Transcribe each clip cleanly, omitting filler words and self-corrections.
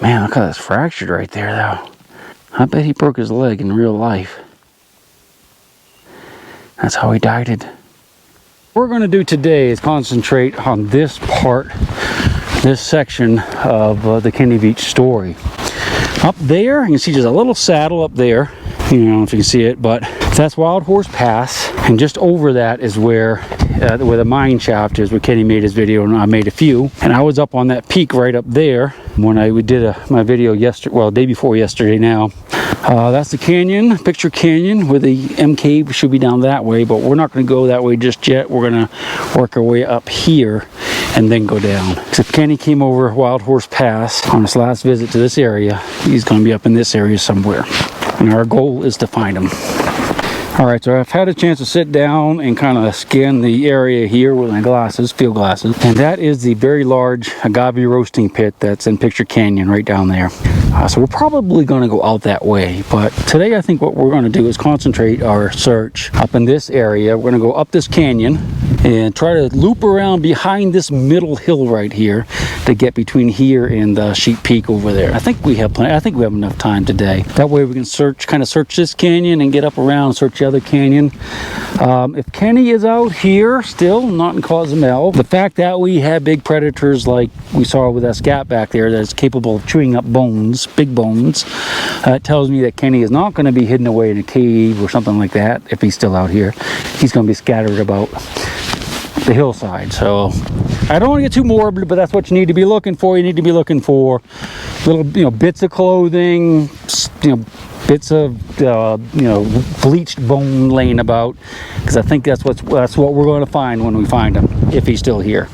Man, look how that's fractured right there, though. I bet he broke his leg in real life. That's how he died it. What we're going to do today is concentrate on this part, this section of the Kenny Veach story. Up there, you can see just a little saddle up there. You know, if you can see it, but that's Wild Horse Pass, and just over that is where the mine shaft is, where Kenny made his video, and I made a few. And I was up on that peak right up there when we did my video yesterday, well, day before yesterday now. That's the canyon, picture canyon, where the M cave should be down that way, but we're not going to go that way just yet. We're going to work our way up here and then go down. So Kenny came over Wild Horse Pass on his last visit to this area. He's going to be up in this area somewhere, and our goal is to find him. All right, so I've had a chance to sit down and kind of scan the area here with my glasses, field glasses, and that is the very large agave roasting pit that's in Picture Canyon right down there. So we're probably going to go out that way, but today I think what we're going to do is concentrate our search up in this area. We're going to go up this canyon and try to loop around behind this middle hill right here to get between here and the Sheep Peak over there. I think we have plenty. I think we have enough time today. That way we can kind of search this canyon and get up around and search the other canyon. If Kenny is out here still, not in Cozumel, the fact that we have big predators like we saw with that scat back there that's capable of chewing up bones, big bones, tells me that Kenny is not going to be hidden away in a cave or something like that. If he's still out here, he's going to be scattered about the hillside. So I don't want to get too morbid, but that's what you need to be looking for. You need to be looking for little, bits of clothing, bits of bleached bone laying about, because I think that's what we're going to find when we find him, if he's still here.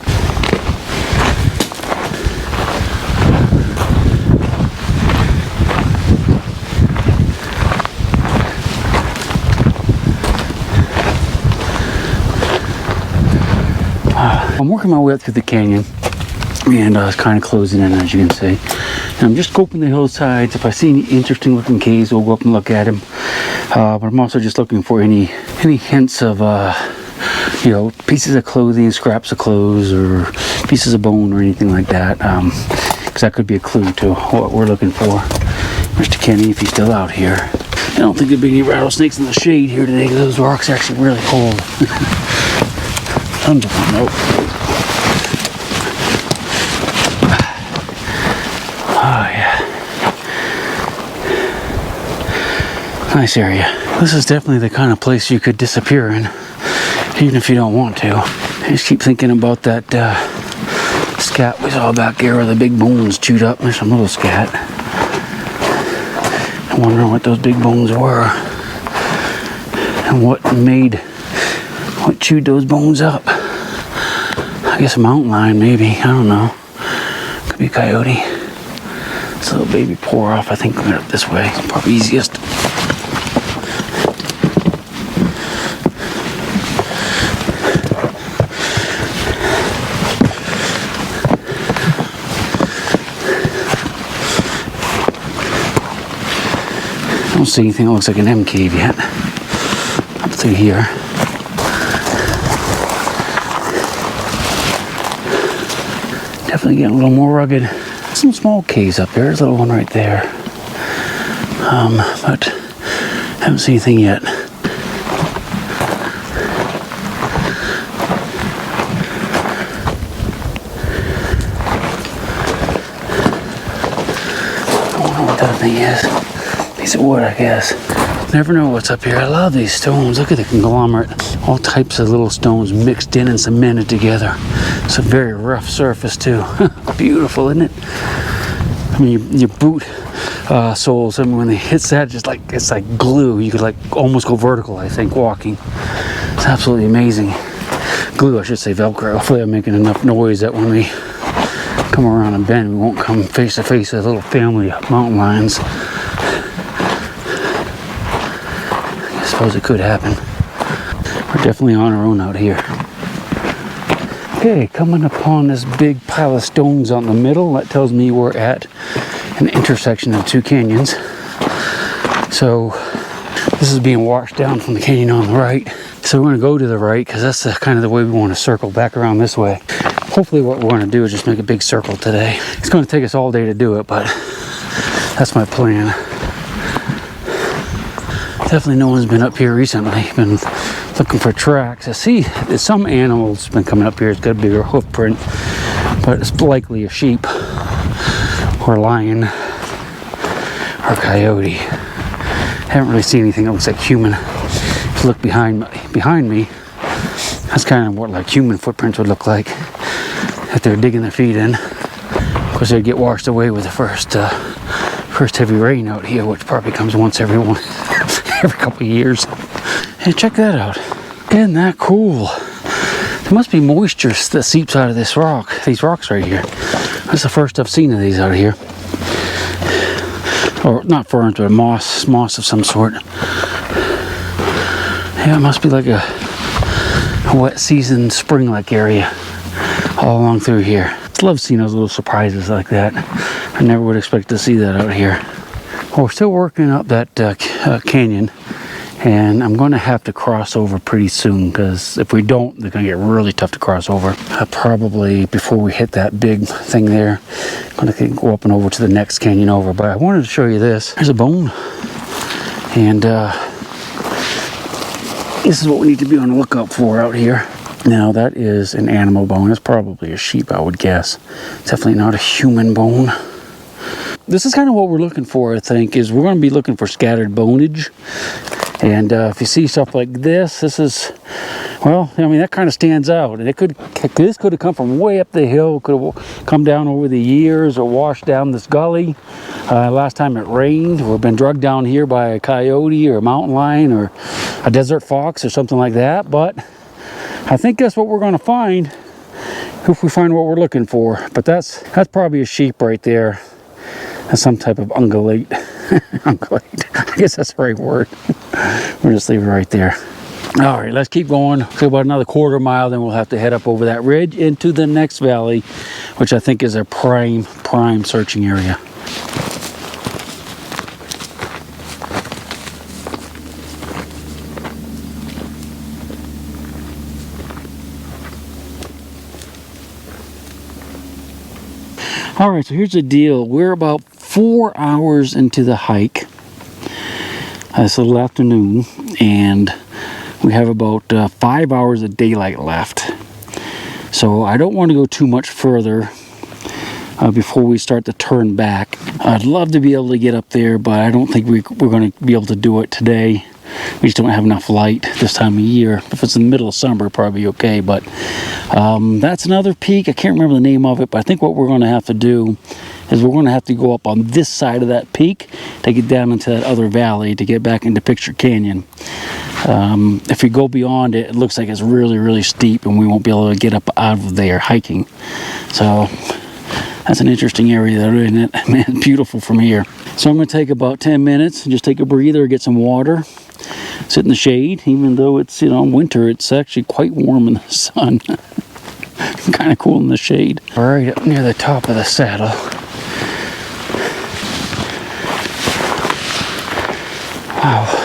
I'm working my way up through the canyon, and it's kind of closing in, as you can see. And I'm just scoping the hillsides. If I see any interesting looking caves, we'll go up and look at them. But I'm also just looking for any hints of pieces of clothing, scraps of clothes, or pieces of bone or anything like that, because that could be a clue to what we're looking for. Mr. Kenny, if he's still out here. I don't think there'd be any rattlesnakes in the shade here today, because those rocks are actually really cold. Tons of them. Nope. Oh yeah, nice area. This is definitely the kind of place you could disappear in, even if you don't want to. I just keep thinking about that scat we saw back there where the big bones chewed up. There's some little scat. I'm wondering what those big bones were and what chewed those bones up. I guess a mountain lion, maybe. I don't know. Could be a coyote. This little baby pour off. I think going up this way. It's probably easiest. I don't see anything that looks like an M cave yet. Up through here. Definitely getting a little more rugged. Some small caves up there. There's a little one right there. But haven't seen anything yet. I don't know what that thing is. Piece of wood, I guess. Never know what's up here. I love these stones. Look at the conglomerate. All types of little stones mixed in and cemented together. It's a very rough surface too. Beautiful, isn't it? I mean, your boot soles, I mean, when they hit that, it's like glue. You could almost go vertical, I think, walking. It's absolutely amazing. Glue, I should say Velcro. Hopefully I'm making enough noise that when we come around a bend, we won't come face to face with a little family of mountain lions. I suppose it could happen. We're definitely on our own out here. Okay, coming upon this big pile of stones out in the middle. That tells me we're at an intersection of two canyons. So this is being washed down from the canyon on the right. So we're going to go to the right because that's kind of the way we want to circle back around this way. Hopefully what we're going to do is just make a big circle today. It's going to take us all day to do it, but That's my plan. Definitely no one's been up here recently. Been looking for tracks. I see some animals been coming up here. It's got a bigger hoof print, but it's likely a sheep or a lion or coyote. Haven't really seen anything that looks like human. If you look behind me, that's kind of what like human footprints would look like if they're digging their feet in. Of course, they'd get washed away with the first heavy rain out here, which probably comes once every couple of years. Hey, check that out. Isn't that cool? There must be moisture that seeps out of these rocks right here. That's the first I've seen of these out here. Or not ferns, but moss of some sort. Yeah, it must be like a wet season, spring-like area all along through here. I love seeing those little surprises like that. I never would expect to see that out here. Well, we're still working up that canyon, and I'm going to have to cross over pretty soon, because if we don't, they're going to get really tough to cross over. Probably before we hit that big thing there, I'm going to go up and over to the next canyon over. But I wanted to show you this. There's a bone, and this is what we need to be on the lookout for out here. Now, that is an animal bone. It's probably a sheep, I would guess. Definitely not a human bone. This is kind of what we're looking for, I think, is we're going to be looking for scattered bonage. And if you see stuff like this is, well, I mean, that kind of stands out. And this could have come from way up the hill, could have come down over the years or washed down this gully. Last time it rained, or been drugged down here by a coyote or a mountain lion or a desert fox or something like that. But I think that's what we're going to find if we find what we're looking for. But that's probably a sheep right there. That's some type of ungulate. Ungulate. I guess that's the right word. We'll just leave it right there. All right, let's keep going. So about another quarter mile, then we'll have to head up over that ridge into the next valley, which I think is a prime searching area. All right, so here's the deal. We're about 4 hours into the hike. It's a little afternoon, and we have about 5 hours of daylight left. So I don't want to go too much further before we start to turn back. I'd love to be able to get up there, but I don't think we're going to be able to do it today. We just don't have enough light this time of year. If it's in the middle of summer, probably okay. But that's another peak. I can't remember the name of it, but I think what we're going to have to do is we're going to have to go up on this side of that peak to get down into that other valley to get back into Picture Canyon. If we go beyond it, it looks like it's really, really steep, and we won't be able to get up out of there hiking. So that's an interesting area there, isn't it? Man, it's beautiful from here. So I'm going to take about 10 minutes and just take a breather, get some water, sit in the shade. Even though it's, winter, it's actually quite warm in the sun. Kind of cool in the shade. Right up near the top of the saddle. Wow.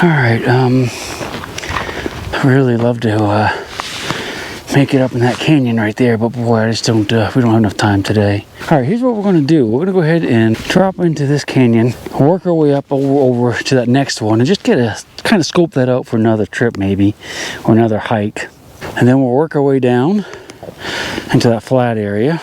All right, I really love to make it up in that canyon right there, but boy, I just don't, we don't have enough time today. All right, here's what we're going to do. We're going to go ahead and drop into this canyon, work our way up over to that next one, and just kind of scope that out for another trip maybe, or another hike. And then we'll work our way down into that flat area,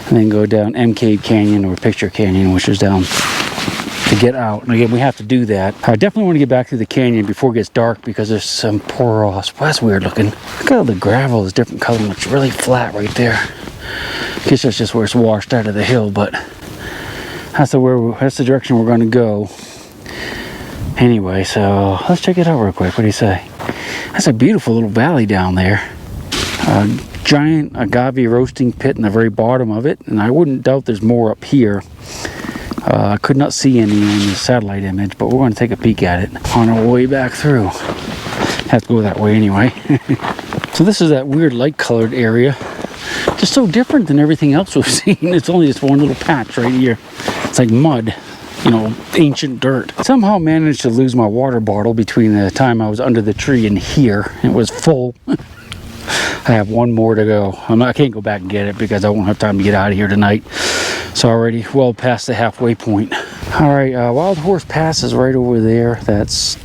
and then go down MK Canyon or Picture Canyon, which is down to get out. And again, we have to do that. I definitely want to get back through the canyon before it gets dark, because there's some poor, well, that's weird looking. Look how the gravel is different color. It's really flat right there. I guess that's just where it's washed out of the hill, but that's the direction we're going to go. Anyway, so let's check it out real quick. What do you say? That's a beautiful little valley down there. A giant agave roasting pit in the very bottom of it, and I wouldn't doubt there's more up here. I could not see any in the satellite image, but we're going to take a peek at it on our way back through. Have to go that way anyway. So this is that weird light-colored area. Just so different than everything else we've seen. It's only this one little patch right here. It's like mud, ancient dirt. Somehow managed to lose my water bottle between the time I was under the tree and here. It was full. I have one more to go. I can't go back and get it because I won't have time to get out of here tonight. It's already well past the halfway point. All right, Wild Horse Pass is right over there. That's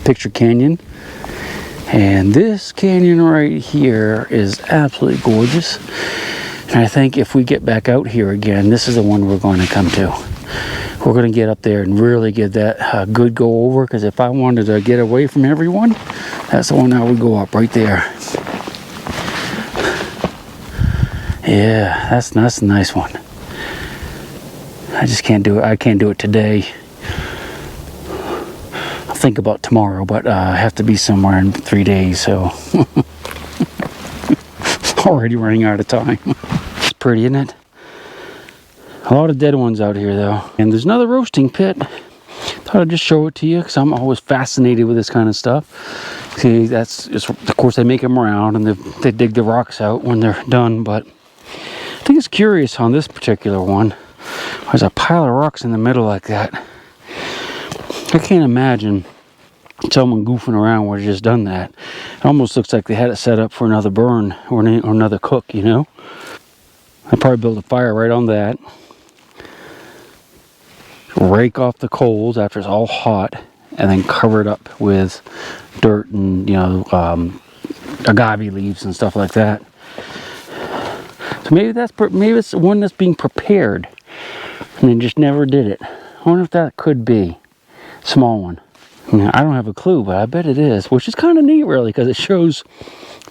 Picture Canyon. And this canyon right here is absolutely gorgeous. And I think if we get back out here again, this is the one we're going to come to. We're going to get up there and really get that good go over, because if I wanted to get away from everyone, that's the one I would go up right there. Yeah, that's a nice one. I just can't do it. I can't do it today. I'll think about tomorrow, but I have to be somewhere in 3 days, so already running out of time. It's pretty, isn't it? A lot of dead ones out here, though. And there's another roasting pit. Thought I'd just show it to you because I'm always fascinated with this kind of stuff. See, that's just, of course, they make them round and they dig the rocks out when they're done. But I think it's curious on this particular one. There's a pile of rocks in the middle like that. I can't imagine someone goofing around would have just done that. It almost looks like they had it set up for another burn or another cook, you know. I probably built a fire right on that. Rake off the coals after it's all hot, and then cover it up with dirt and, you know, agave leaves and stuff like that. So maybe it's one that's being prepared, and they just never did it. I wonder if that could be small one. I don't have a clue, but I bet it is, which is kind of neat, really, because it shows,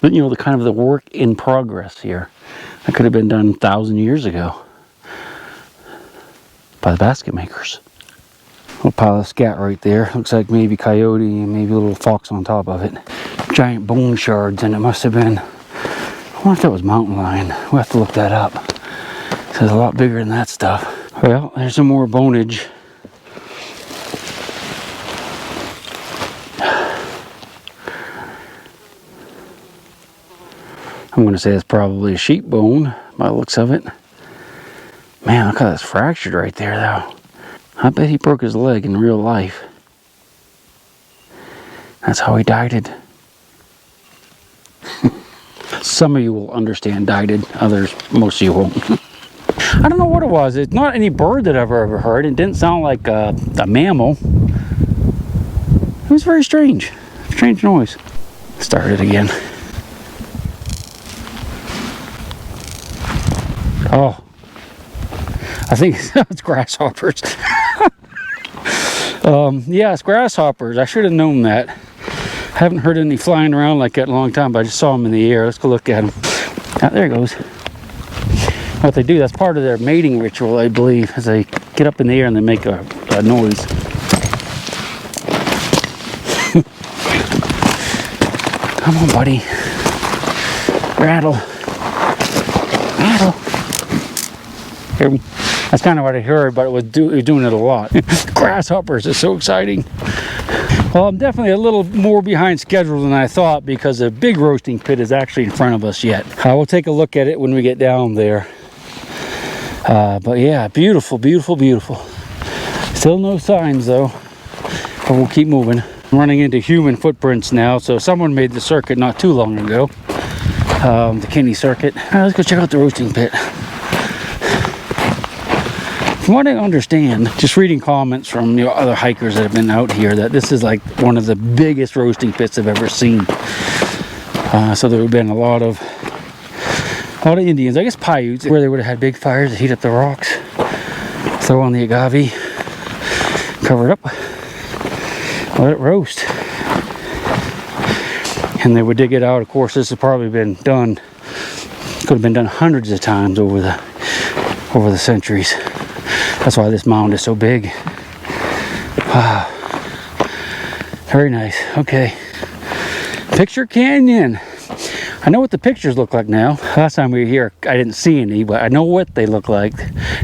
you know, the kind of the work in progress here. That could have been done 1,000 years ago by the basket makers. Little pile of scat right there. Looks like maybe coyote and maybe a little fox on top of it. Giant bone shards, and it must have been, I wonder if that was mountain lion. We'll have to look that up. It's a lot bigger than that stuff. Well, there's some more bonage. I'm going to say it's probably a sheep bone by the looks of it. Man, look how that's fractured right there, though. I bet he broke his leg in real life. That's how he died it. Some of you will understand died it, others, most of you won't. I don't know what it was. It's not any bird that I've ever heard. It didn't sound like a mammal. It was very strange. Strange noise. Start it again. Oh, I think it's grasshoppers. Yeah, it's grasshoppers. I should have known that. I haven't heard any flying around like that in a long time, but I just saw them in the air. Let's go look at them. Ah, there it goes. What they do, that's part of their mating ritual, I believe, is they get up in the air and they make a noise. Come on, buddy. Rattle. Rattle. That's kind of what I heard, but it was doing it a lot. Grasshoppers is so exciting. Well, I'm definitely a little more behind schedule than I thought because the big roasting pit is actually in front of us yet. We'll take a look at it when we get down there. But yeah, beautiful, beautiful, beautiful. Still no signs though, but we'll keep moving. I'm running into human footprints now, so someone made the circuit not too long ago. The Kenny circuit. Let's go check out the roasting pit. From what I understand, just reading comments from other hikers that have been out here, that this is like one of the biggest roasting pits I've ever seen. So there have been a lot of Indians, I guess Paiutes, where they would have had big fires to heat up the rocks, throw on the agave, cover it up, let it roast, and they would dig it out. Of course, this has probably been done, could have been done hundreds of times over the centuries. That's why this mound is so big. Wow. Very nice. Okay. Picture Canyon. I know what the pictures look like now. Last time we were here, I didn't see any, but I know what they look like.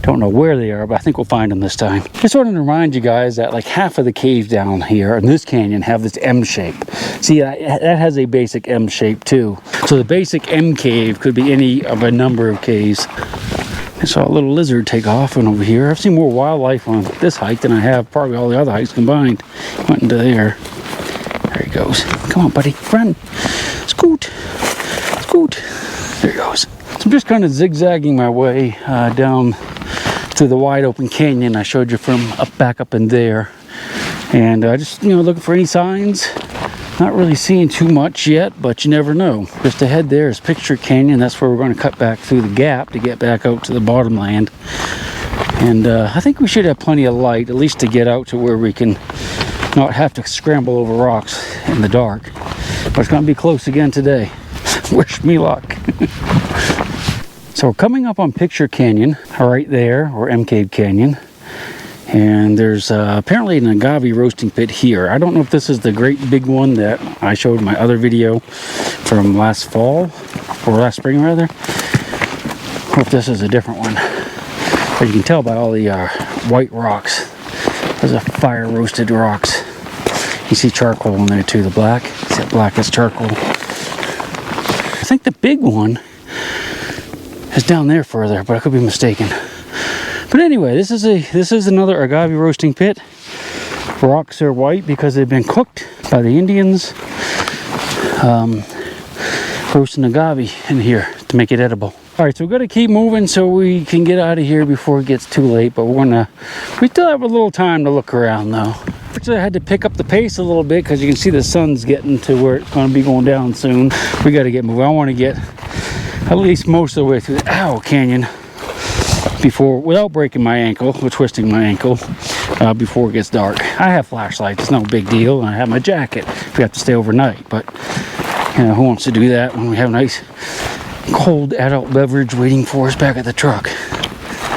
Don't know where they are, but I think we'll find them this time. Just wanted to remind you guys that like half of the caves down here in this canyon have this M shape. See, that has a basic M shape too. So the basic M cave could be any of a number of caves. I saw a little lizard take off and over here. I've seen more wildlife on this hike than I have probably all the other hikes combined. Went into there. There he goes. Come on, buddy. Run. Scoot. Scoot. There it goes. So I'm just kind of zigzagging my way down to the wide open canyon I showed you from back up in there. And just, looking for any signs. Not really seeing too much yet, but you never know. Just ahead there is Picture Canyon. That's where we're going to cut back through the gap to get back out to the bottom land. And I think we should have plenty of light, at least to get out to where we can not have to scramble over rocks in the dark. But it's going to be close again today. Wish me luck. So we're coming up on Picture Canyon right there, or M Cave Canyon. And there's apparently an agave roasting pit here. I don't know if this is the great big one that I showed in my other video from last fall, or last spring rather, or if this is a different one. But you can tell by all the white rocks. Those are fire roasted rocks. You see charcoal in there too, the black. See that black is charcoal. I think the big one is down there further, but I could be mistaken. But anyway, this is another agave roasting pit. Rocks are white because they've been cooked by the Indians. Roasting agave in here to make it edible. All right, so we're gonna keep moving so we can get out of here before it gets too late. But we still have a little time to look around though. Actually, I had to pick up the pace a little bit because you can see the sun's getting to where it's gonna be going down soon. We got to get moving. I want to get at least most of the way through the canyon without breaking my ankle or twisting my ankle before it gets dark. I have flashlights, it's no big deal, and I have my jacket if we have to stay overnight. But who wants to do that when we have a nice cold adult beverage waiting for us back at the truck?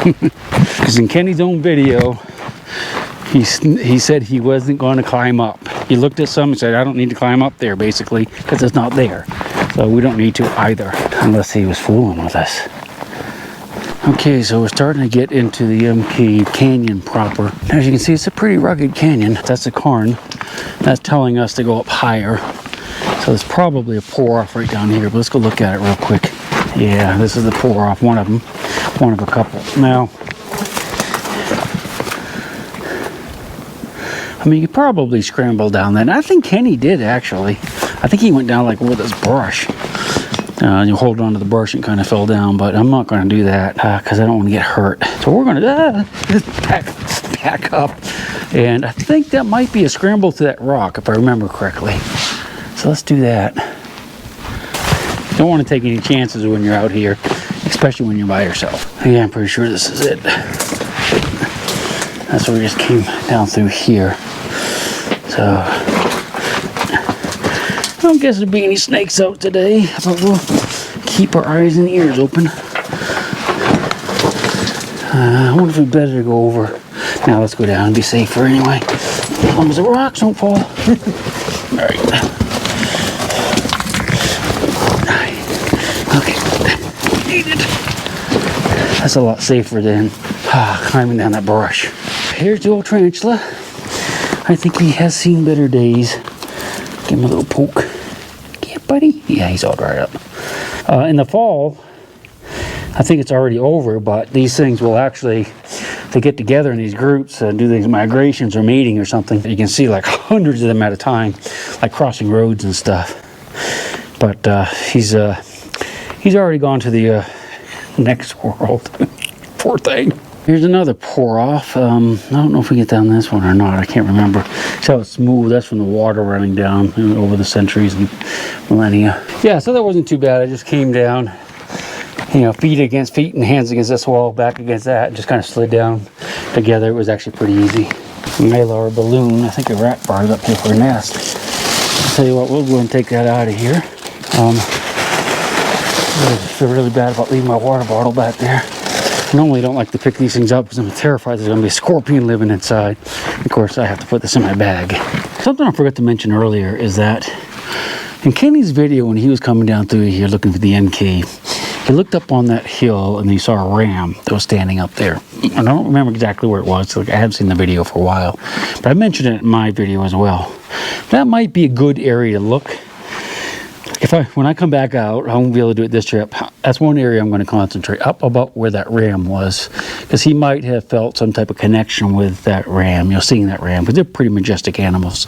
Because in Kenny's own video, he said he wasn't going to climb up. He looked at some and said, I don't need to climb up there, basically, because it's not there. So we don't need to either, unless he was fooling with us. Okay, so we're starting to get into the M Cave Canyon proper. As you can see, it's a pretty rugged canyon. That's a cairn. That's telling us to go up higher. So there's probably a pour-off right down here, but let's go look at it real quick. Yeah, this is the pour-off, one of them. One of a couple. Now, I mean, you probably scramble down that. And I think Kenny did, actually. I think he went down like with his brush. You hold on to the brush and kind of fell down, but I'm not going to do that because I don't want to get hurt. So we're going to back up. And I think that might be a scramble to that rock, if I remember correctly. So let's do that. Don't want to take any chances when you're out here, especially when you're by yourself. Yeah, I'm pretty sure this is it. That's where we just came down through here. So I don't guess there'll be any snakes out today, but we'll keep our eyes and ears open. I wonder if we better go over. Now let's go down and be safer anyway. As long as the rocks don't fall. Alright. Okay. Need it. That's a lot safer than climbing down that brush. Here's the old tarantula. I think he has seen better days. Give him a little poke. Yeah, buddy. Yeah, he's all dried up. In the fall, I think it's already over, but these things will actually, they get together in these groups and do these migrations or mating or something. You can see like hundreds of them at a time, like crossing roads and stuff. But he's already gone to the next world. Poor thing. Here's another pour off. I don't know if we get down this one or not. I can't remember. See how it's smooth. That's from the water running down over the centuries and millennia. Yeah, so that wasn't too bad. I just came down, feet against feet and hands against this wall, back against that, and just kind of slid down together. It was actually pretty easy. Mylar balloon. I think a rat bar's up here for a nest. I'll tell you what, we'll go and take that out of here. I feel really bad about leaving my water bottle back there. I normally don't like to pick these things up because I'm terrified there's going to be a scorpion living inside. Of course, I have to put this in my bag. Something I forgot to mention earlier is that in Kenny's video when he was coming down through here looking for the end cave, he looked up on that hill and he saw a ram that was standing up there. I don't remember exactly where it was. So I haven't seen the video for a while. But I mentioned it in my video as well. That might be a good area to look. When I come back out, I won't be able to do it this trip. That's one area I'm going to concentrate up about where that ram was, because he might have felt some type of connection with that ram. Seeing that ram, because they're pretty majestic animals,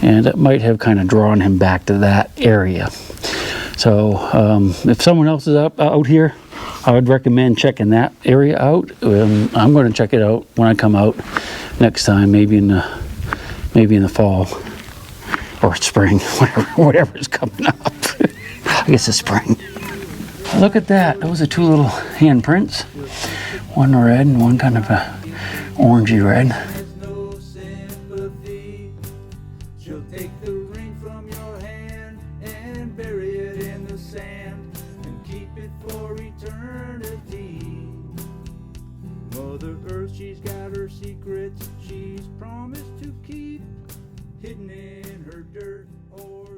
and it might have kind of drawn him back to that area. So if someone else is out here, I would recommend checking that area out. I'm going to check it out when I come out next time, maybe in the fall or spring, whatever is coming up. I guess it's spring. Look at that. Those are two little handprints. One red and one kind of a orangey red. She'll take the ring from your hand and bury it in the sand and keep it for eternity. Mother Earth, she's got her secrets she's promised to keep hidden in her dirt or